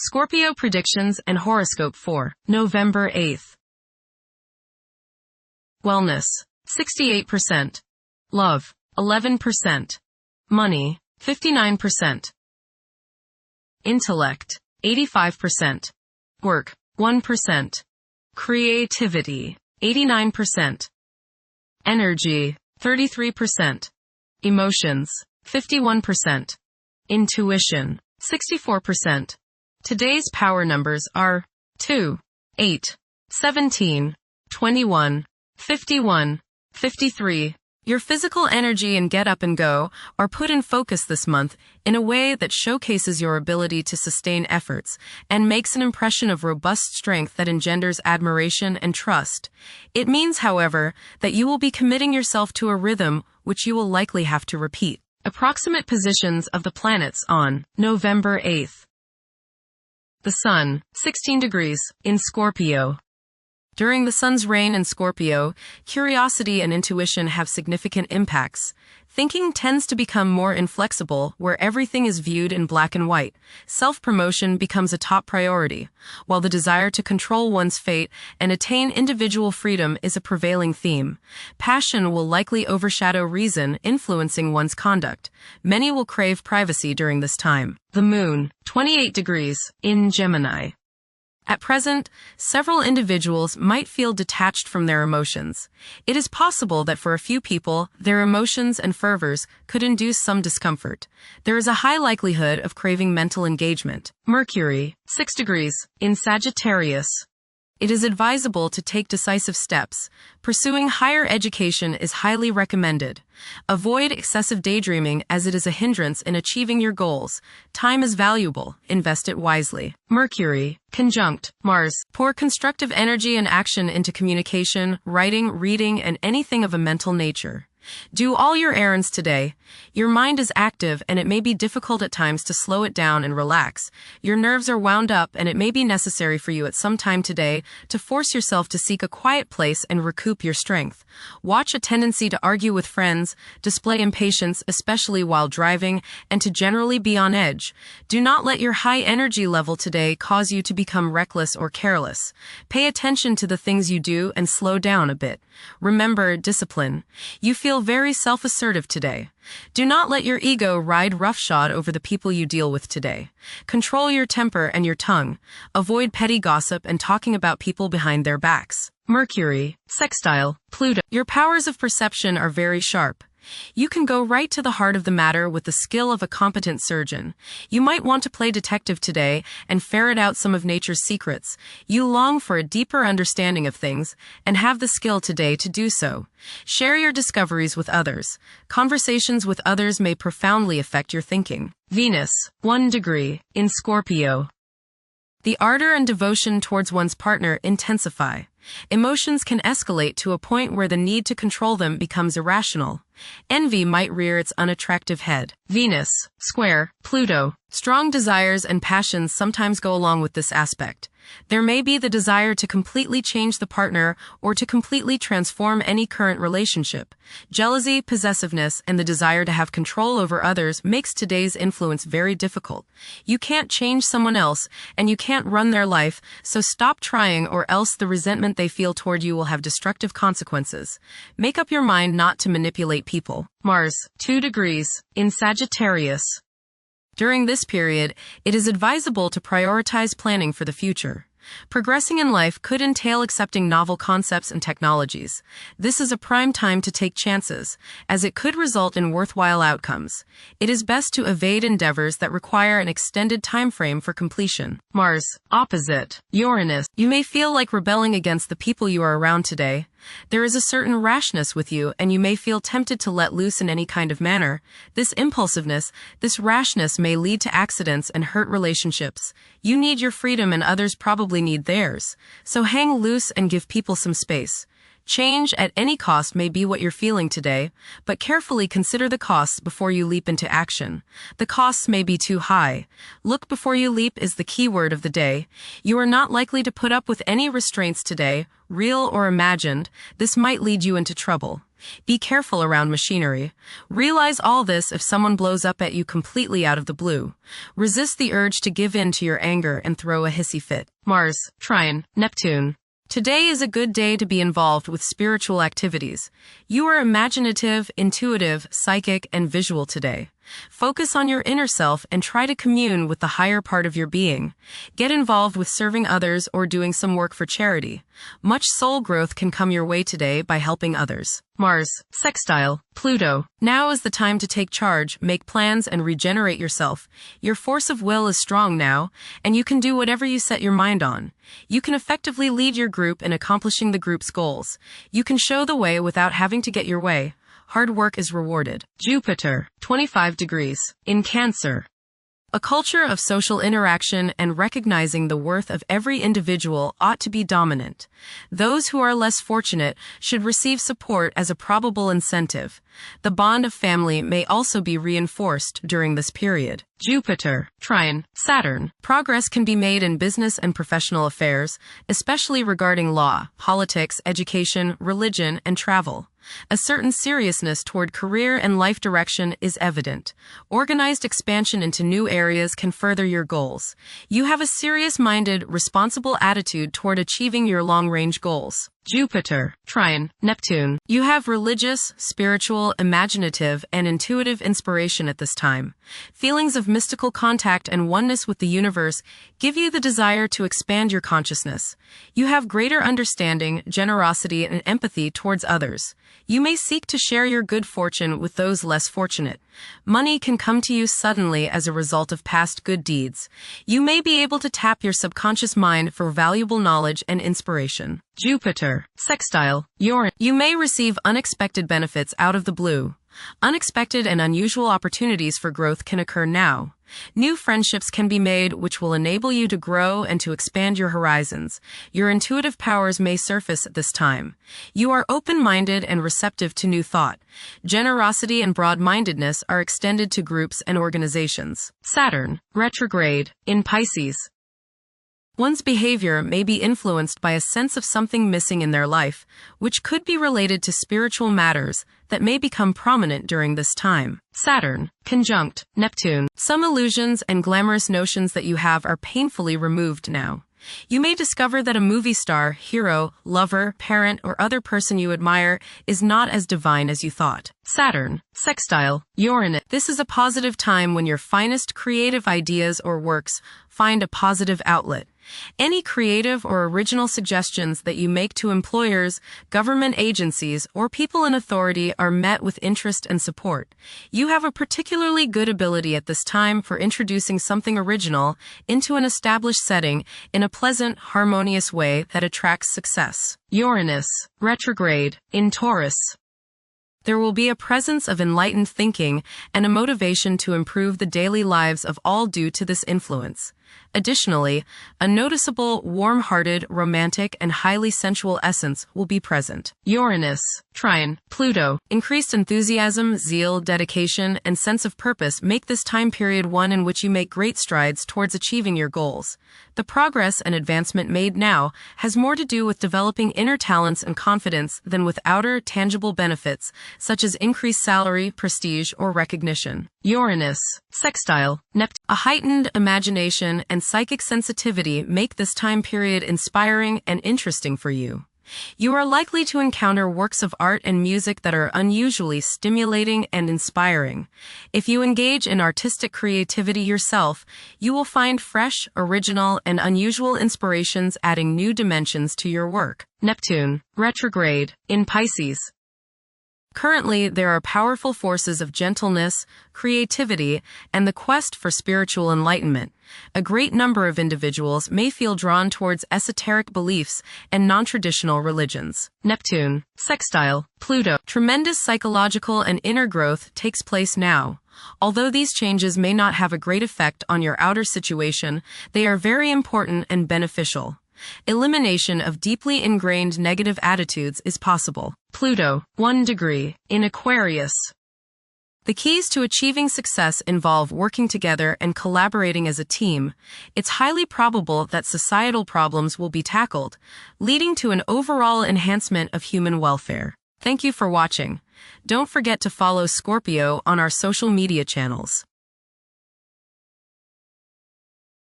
Scorpio predictions and horoscope for November 8th. Wellness, 68%. Love, 11%. Money, 59%. Intellect, 85%. Work, 1%. Creativity, 89%. Energy, 33%. Emotions, 51%. Intuition, 64%. Today's power numbers are 2, 8, 17, 21, 51, 53. Your physical energy and get up and go are put in focus this month in a way that showcases your ability to sustain efforts and makes an impression of robust strength that engenders admiration and trust. It means, however, that you will be committing yourself to a rhythm which you will likely have to repeat. Approximate positions of the planets on November 8th. The Sun, 16 degrees, in Scorpio. During the Sun's reign in Scorpio, curiosity and intuition have significant impacts. Thinking tends to become more inflexible, where everything is viewed in black and white. Self-promotion becomes a top priority, while the desire to control one's fate and attain individual freedom is a prevailing theme. Passion will likely overshadow reason, influencing one's conduct. Many will crave privacy during this time. The Moon, 28 degrees, in Gemini. At present, several individuals might feel detached from their emotions. It is possible that for a few people, their emotions and fervors could induce some discomfort. There is a high likelihood of craving mental engagement. Mercury, 6 degrees, in Sagittarius. It is advisable to take decisive steps. Pursuing higher education is highly recommended. Avoid excessive daydreaming as it is a hindrance in achieving your goals. Time is valuable. Invest it wisely. Mercury, conjunct Mars. Pour constructive energy and action into communication, writing, reading, and anything of a mental nature. Do all your errands today. Your mind is active and it may be difficult at times to slow it down and relax. Your nerves are wound up and it may be necessary for you at some time today to force yourself to seek a quiet place and recoup your strength. Watch a tendency to argue with friends, display impatience, especially while driving, and to generally be on edge. Do not let your high energy level today cause you to become reckless or careless. Pay attention to the things you do and slow down a bit. Remember discipline. You feel very self-assertive today. Do not let your ego ride roughshod over the people you deal with today. Control your temper and your tongue. Avoid petty gossip and talking about people behind their backs. Mercury, sextile Pluto. Your powers of perception are very sharp. You can go right to the heart of the matter with the skill of a competent surgeon. You might want to play detective today and ferret out some of nature's secrets. You long for a deeper understanding of things and have the skill today to do so. Share your discoveries with others. Conversations with others may profoundly affect your thinking. Venus, 1 degree, in Scorpio. The ardor and devotion towards one's partner intensify. Emotions can escalate to a point where the need to control them becomes irrational. Envy might rear its unattractive head. Venus, square Pluto. Strong desires and passions sometimes go along with this aspect. There may be the desire to completely change the partner or to completely transform any current relationship. Jealousy, possessiveness, and the desire to have control over others makes today's influence very difficult. You can't change someone else, and you can't run their life, so stop trying or else the resentment they feel toward you will have destructive consequences. Make up your mind not to manipulate people. Mars, 2 degrees, in Sagittarius. During this period, it is advisable to prioritize planning for the future. Progressing in life could entail accepting novel concepts and technologies. This is a prime time to take chances, as it could result in worthwhile outcomes. It is best to evade endeavors that require an extended time frame for completion. Mars, opposite Uranus. You may feel like rebelling against the people you are around today. There is a certain rashness with you, and you may feel tempted to let loose in any kind of manner. This impulsiveness, this rashness may lead to accidents and hurt relationships. You need your freedom and others probably need theirs. So hang loose and give people some space. Change at any cost may be what you're feeling today, but carefully consider the costs before you leap into action. The costs may be too high. Look before you leap is the key word of the day. You are not likely to put up with any restraints today, real or imagined. This might lead you into trouble. Be careful around machinery. Realize all this if someone blows up at you completely out of the blue. Resist the urge to give in to your anger and throw a hissy fit. Mars, Trine, Neptune. Today is a good day to be involved with spiritual activities. You are imaginative, intuitive, psychic, and visual today. Focus on your inner self and try to commune with the higher part of your being. Get involved with serving others or doing some work for charity. Much soul growth can come your way today by helping others. Mars, sextile, Pluto. Now is the time to take charge, make plans, and regenerate yourself. Your force of will is strong now, and you can do whatever you set your mind on. You can effectively lead your group in accomplishing the group's goals. You can show the way without having to get your way. Hard work is rewarded. Jupiter, 25 degrees. In Cancer. A culture of social interaction and recognizing the worth of every individual ought to be dominant. Those who are less fortunate should receive support as a probable incentive. The bond of family may also be reinforced during this period. Jupiter, Trine, Saturn. Progress can be made in business and professional affairs, especially regarding law, politics, education, religion, and travel. A certain seriousness toward career and life direction is evident. Organized expansion into new areas can further your goals. You have a serious-minded, responsible attitude toward achieving your long-range goals. Jupiter, Trine, Neptune. You have religious, spiritual, imaginative, and intuitive inspiration at this time. Feelings of mystical contact and oneness with the universe give you the desire to expand your consciousness. You have greater understanding, generosity, and empathy towards others. You may seek to share your good fortune with those less fortunate. Money can come to you suddenly as a result of past good deeds. You may be able to tap your subconscious mind for valuable knowledge and inspiration. Jupiter, sextile, Uranus. You may receive unexpected benefits out of the blue. Unexpected and unusual opportunities for growth can occur now. New friendships can be made which will enable you to grow and to expand your horizons. Your intuitive powers may surface at this time. You are open-minded and receptive to new thought. Generosity and broad-mindedness are extended to groups and organizations. Saturn, retrograde, in Pisces. One's behavior may be influenced by a sense of something missing in their life, which could be related to spiritual matters that may become prominent during this time. Saturn, conjunct Neptune. Some illusions and glamorous notions that you have are painfully removed now. You may discover that a movie star, hero, lover, parent, or other person you admire is not as divine as you thought. Saturn, sextile, Uranus. This is a positive time when your finest creative ideas or works find a positive outlet. Any creative or original suggestions that you make to employers, government agencies, or people in authority are met with interest and support. You have a particularly good ability at this time for introducing something original into an established setting in a pleasant, harmonious way that attracts success. Uranus, retrograde, in Taurus. There will be a presence of enlightened thinking and a motivation to improve the daily lives of all due to this influence. Additionally, a noticeable, warm-hearted, romantic, and highly sensual essence will be present. Uranus, Trine, Pluto. Increased enthusiasm, zeal, dedication, and sense of purpose make this time period one in which you make great strides towards achieving your goals. The progress and advancement made now has more to do with developing inner talents and confidence than with outer, tangible benefits, such as increased salary, prestige, or recognition. Uranus, sextile, Neptune. A heightened imagination and psychic sensitivity make this time period inspiring and interesting for you. You are likely to encounter works of art and music that are unusually stimulating and inspiring. If you engage in artistic creativity yourself, you will find fresh, original, and unusual inspirations adding new dimensions to your work. Neptune, retrograde, in Pisces. Currently, there are powerful forces of gentleness, creativity, and the quest for spiritual enlightenment. A great number of individuals may feel drawn towards esoteric beliefs and non-traditional religions. Neptune, sextile, Pluto. Tremendous psychological and inner growth takes place now. Although these changes may not have a great effect on your outer situation, they are very important and beneficial. Elimination of deeply ingrained negative attitudes is possible. Pluto, 1 degree, in Aquarius. The keys to achieving success involve working together and collaborating as a team. It's highly probable that societal problems will be tackled, leading to an overall enhancement of human welfare. Thank you for watching. Don't forget to follow Scorpio on our social media channels.